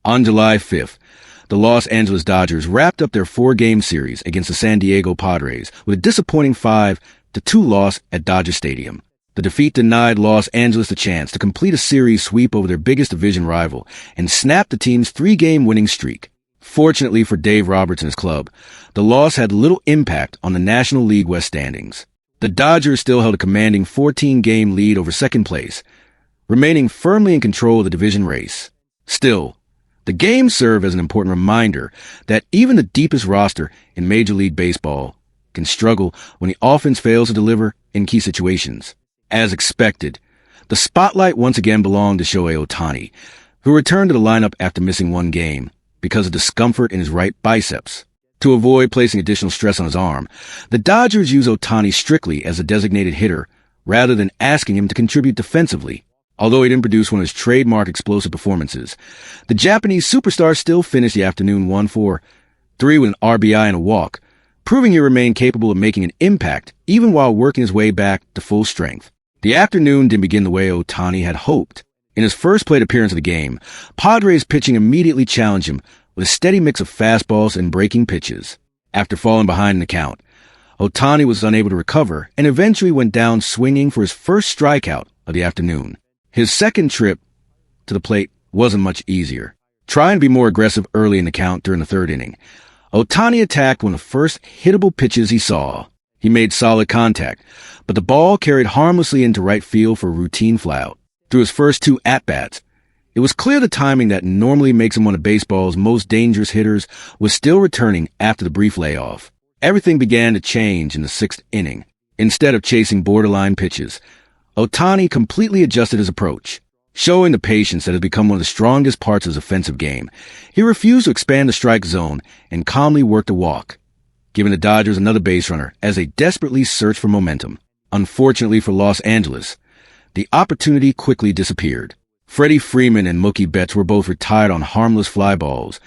On July 5th, the Los Angeles Dodgers wrapped up their four-game series against the San Diego Padres with a disappointing 5-2 loss at Dodger Stadium. The defeat denied Los Angeles the chance to complete a series sweep over their biggest division rival and snap the team's three-game winning streak. Fortunately for Dave Roberts and his club, the loss had little impact on the National League West standings. The Dodgers still held a commanding 14-game lead over second place, remaining firmly in control of the division race. Still, the games serve as an important reminder that even the deepest roster in Major League Baseball can struggle when the offense fails to deliver in key situations. As expected, the spotlight once again belonged to Shohei Ohtani, who returned to the lineup after missing one game because of discomfort in his right biceps. To avoid placing additional stress on his arm, the Dodgers use Ohtani strictly as a designated hitter rather than asking him to contribute defensively. Although he didn't produce one of his trademark explosive performances, the Japanese superstar still finished the afternoon 1-for-3 with an RBI and a walk, proving he remained capable of making an impact even while working his way back to full strength. The afternoon didn't begin the way Ohtani had hoped. In his first plate appearance of the game, Padres pitching immediately challenged him with a steady mix of fastballs and breaking pitches. After falling behind in the count, Ohtani was unable to recover and eventually went down swinging for his first strikeout of the afternoon. His second trip to the plate wasn't much easier. Trying to be more aggressive early in the count during the third inning, Ohtani attacked one of the first hittable pitches he saw. He made solid contact, but the ball carried harmlessly into right field for a routine flyout. Through his first two at-bats, it was clear the timing that normally makes him one of baseball's most dangerous hitters was still returning after the brief layoff. Everything began to change in the sixth inning. Instead of chasing borderline pitches, Ohtani completely adjusted his approach. Showing the patience that has become one of the strongest parts of his offensive game, he refused to expand the strike zone and calmly worked a walk, giving the Dodgers another base runner as they desperately searched for momentum. Unfortunately for Los Angeles, the opportunity quickly disappeared. Freddie Freeman and Mookie Betts were both retired on harmless fly balls,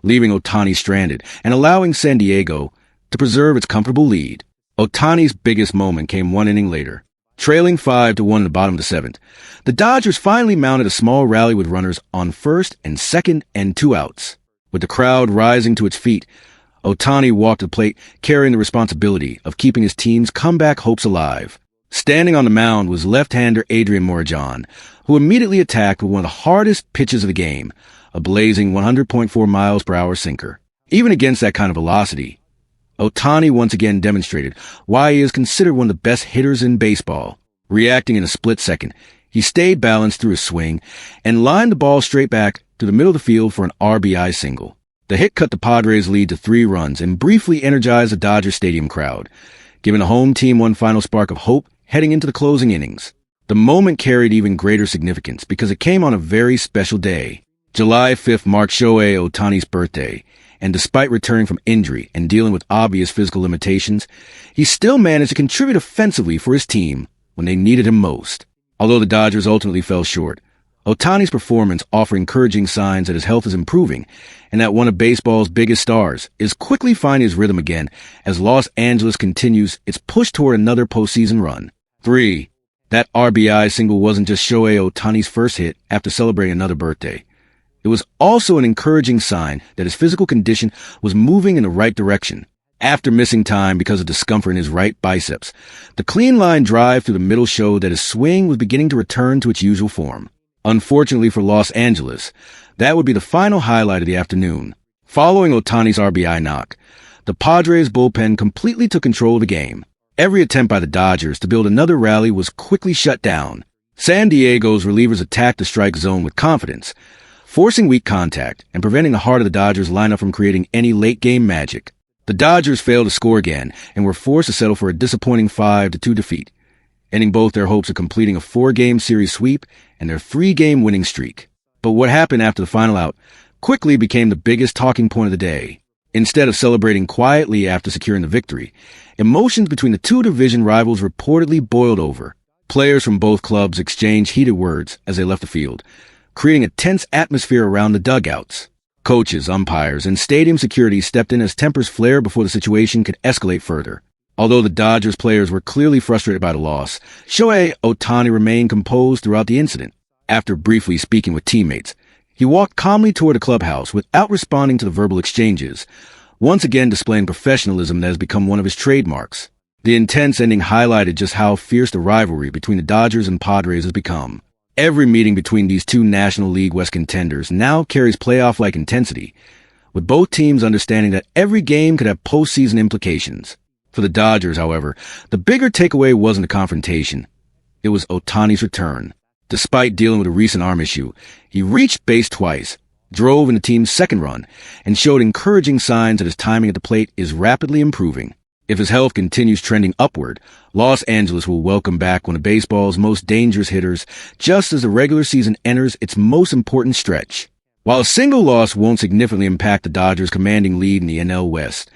leaving Ohtani stranded and allowing San Diego to preserve its comfortable lead. Ohtani's biggest moment came one inning later. Trailing 5-1 in the bottom of the seventh, the Dodgers finally mounted a small rally with runners on first and second and two outs. With the crowd rising to its feet, Ohtani walked to the plate carrying the responsibility of keeping his team's comeback hopes alive. Standing on the mound was left-hander Adrian Morejon, who immediately attacked with one of the hardest pitches of the game, a blazing 100.4 miles per hour sinker. Even against that kind of velocity, Ohtani once again demonstrated why he is considered one of the best hitters in baseball. Reacting in a split second, he stayed balanced through his swing and lined the ball straight back to the middle of the field for an RBI single. The hit cut the Padres' lead to 3 runs and briefly energized the Dodger Stadium crowd, giving the home team one final spark of hope heading into the closing innings. The moment carried even greater significance because it came on a very special day. July 5th marked Shohei Ohtani's birthday, and despite returning from injury and dealing with obvious physical limitations, he still managed to contribute offensively for his team when they needed him most. Although the Dodgers ultimately fell short, Ohtani's performance offered encouraging signs that his health is improving and that one of baseball's biggest stars is quickly finding his rhythm again as Los Angeles continues its push toward another postseason run. 3. That RBI single wasn't just Shohei Ohtani's first hit after celebrating another birthday. It was also an encouraging sign that his physical condition was moving in the right direction. After missing time because of discomfort in his right biceps, the clean line drive through the middle showed that his swing was beginning to return to its usual form. Unfortunately for Los Angeles, that would be the final highlight of the afternoon. Following Ohtani's RBI knock, the Padres bullpen completely took control of the game. Every attempt by the Dodgers to build another rally was quickly shut down. San Diego's relievers attacked the strike zone with confidence, forcing weak contact and preventing the heart of the Dodgers lineup from creating any late-game magic. The Dodgers failed to score again and were forced to settle for a disappointing 5-2 defeat, ending both their hopes of completing a 4-game series sweep and their 3-game winning streak. But what happened after the final out quickly became the biggest talking point of the day. Instead of celebrating quietly after securing the victory, emotions between the two division rivals reportedly boiled over. Players from both clubs exchanged heated words as they left the field, creating a tense atmosphere around the dugouts. Coaches, umpires, and stadium security stepped in as tempers flared before the situation could escalate further. Although the Dodgers players were clearly frustrated by the loss, Shohei Ohtani remained composed throughout the incident. After briefly speaking with teammates, He walked calmly toward the clubhouse without responding to the verbal exchanges, once again displaying professionalism that has become one of his trademarks. The intense ending highlighted just how fierce the rivalry between the Dodgers and Padres has become. Every meeting between these two National League West contenders now carries playoff-like intensity, with both teams understanding that every game could have postseason implications. For the Dodgers, however, the bigger takeaway wasn't a confrontation. It was Ohtani's return. Despite dealing with a recent arm issue, he reached base twice, drove in the team's second run, and showed encouraging signs that his timing at the plate is rapidly improving. If his health continues trending upward, Los Angeles will welcome back one of baseball's most dangerous hitters just as the regular season enters its most important stretch. While a single loss won't significantly impact the Dodgers' commanding lead in the NL West,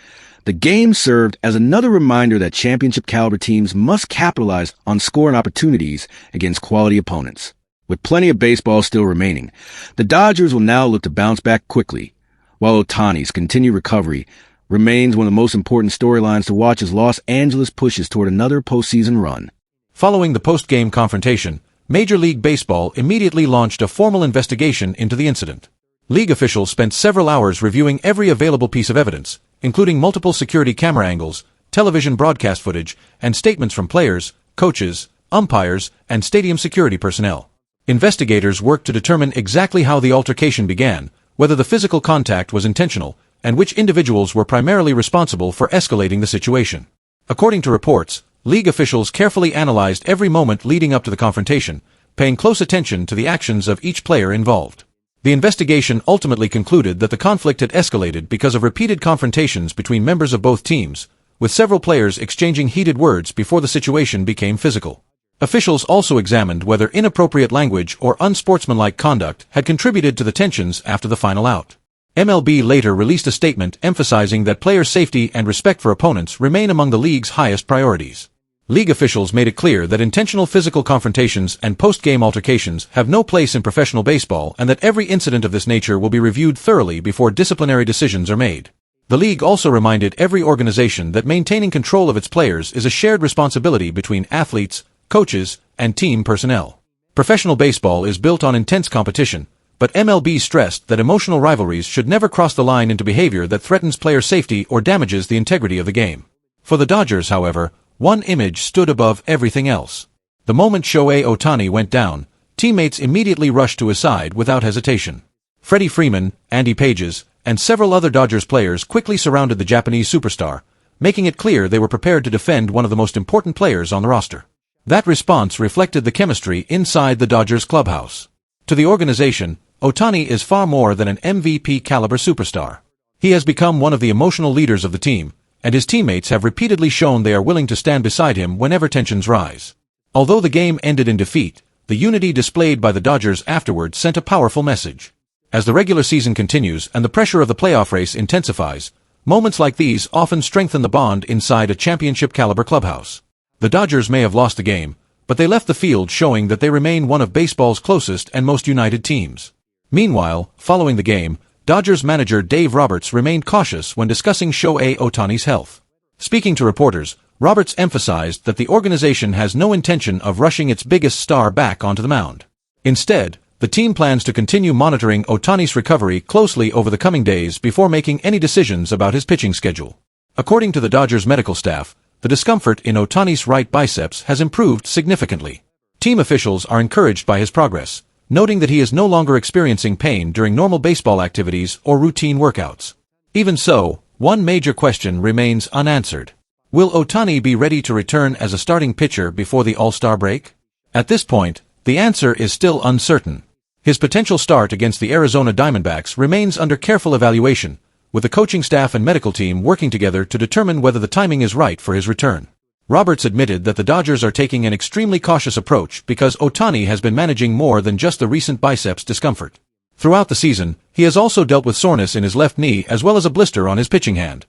the game served as another reminder that championship-caliber teams must capitalize on scoring opportunities against quality opponents. With plenty of baseball still remaining, the Dodgers will now look to bounce back quickly, while Ohtani's continued recovery remains one of the most important storylines to watch as Los Angeles pushes toward another postseason run. Following the post-game confrontation, Major League Baseball immediately launched a formal investigation into the incident. League officials spent several hours reviewing every available piece of evidence, including multiple security camera angles, television broadcast footage, and statements from players, coaches, umpires, and stadium security personnel. Investigators worked to determine exactly how the altercation began, whether the physical contact was intentional, and which individuals were primarily responsible for escalating the situation. According to reports, league officials carefully analyzed every moment leading up to the confrontation, paying close attention to the actions of each player involved. The investigation ultimately concluded that the conflict had escalated because of repeated confrontations between members of both teams, with several players exchanging heated words before the situation became physical. Officials also examined whether inappropriate language or unsportsmanlike conduct had contributed to the tensions after the final out. MLB later released a statement emphasizing that player safety and respect for opponents remain among the league's highest priorities. League officials made it clear that intentional physical confrontations and post-game altercations have no place in professional baseball and that every incident of this nature will be reviewed thoroughly before disciplinary decisions are made. The league also reminded every organization that maintaining control of its players is a shared responsibility between athletes, coaches, and team personnel. Professional baseball is built on intense competition, but MLB stressed that emotional rivalries should never cross the line into behavior that threatens player safety or damages the integrity of the game. For the Dodgers, however, one image stood above everything else. The moment Shohei Ohtani went down, teammates immediately rushed to his side without hesitation. Freddie Freeman, Andy Pages, and several other Dodgers players quickly surrounded the Japanese superstar, making it clear they were prepared to defend one of the most important players on the roster. That response reflected the chemistry inside the Dodgers clubhouse. To the organization, Ohtani is far more than an MVP-caliber superstar. He has become one of the emotional leaders of the team, and his teammates have repeatedly shown they are willing to stand beside him whenever tensions rise. Although the game ended in defeat, the unity displayed by the Dodgers afterward sent a powerful message. As the regular season continues and the pressure of the playoff race intensifies, moments like these often strengthen the bond inside a championship-caliber clubhouse. The Dodgers may have lost the game, but they left the field showing that they remain one of baseball's closest and most united teams. Meanwhile, following the game, Dodgers manager Dave Roberts remained cautious when discussing Shohei Ohtani's health. Speaking to reporters, Roberts emphasized that the organization has no intention of rushing its biggest star back onto the mound. Instead, the team plans to continue monitoring Ohtani's recovery closely over the coming days before making any decisions about his pitching schedule. According to the Dodgers medical staff, the discomfort in Ohtani's right biceps has improved significantly. Team officials are encouraged by his progress, noting that he is no longer experiencing pain during normal baseball activities or routine workouts. Even so, one major question remains unanswered. Will Ohtani be ready to return as a starting pitcher before the All-Star break? At this point, the answer is still uncertain. His potential start against the Arizona Diamondbacks remains under careful evaluation, with the coaching staff and medical team working together to determine whether the timing is right for his return. Roberts admitted that the Dodgers are taking an extremely cautious approach because Ohtani has been managing more than just the recent biceps discomfort. Throughout the season, he has also dealt with soreness in his left knee as well as a blister on his pitching hand.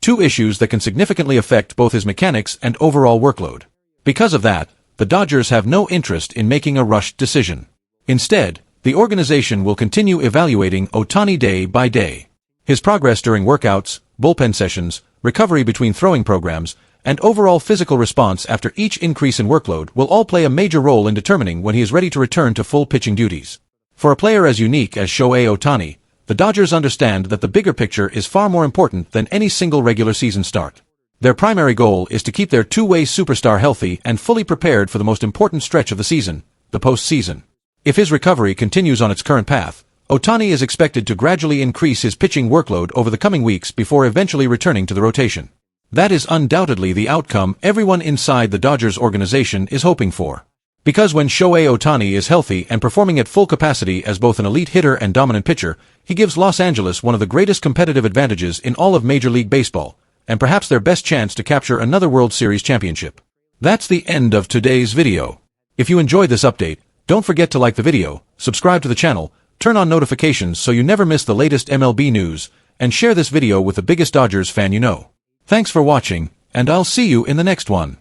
Two issues that can significantly affect both his mechanics and overall workload. Because of that, the Dodgers have no interest in making a rushed decision. Instead, the organization will continue evaluating Ohtani day by day. His progress during workouts, bullpen sessions, recovery between throwing programs, and overall physical response after each increase in workload will all play a major role in determining when he is ready to return to full pitching duties. For a player as unique as Shohei Ohtani, the Dodgers understand that the bigger picture is far more important than any single regular season start. Their primary goal is to keep their two-way superstar healthy and fully prepared for the most important stretch of the season, the postseason. If his recovery continues on its current path, Ohtani is expected to gradually increase his pitching workload over the coming weeks before eventually returning to the rotation. That is undoubtedly the outcome everyone inside the Dodgers organization is hoping for. Because when Shohei Ohtani is healthy and performing at full capacity as both an elite hitter and dominant pitcher, he gives Los Angeles one of the greatest competitive advantages in all of Major League Baseball, and perhaps their best chance to capture another World Series championship. That's the end of today's video. If you enjoyed this update, don't forget to like the video, subscribe to the channel, turn on notifications so you never miss the latest MLB news, and share this video with the biggest Dodgers fan you know. Thanks for watching, and I'll see you in the next one.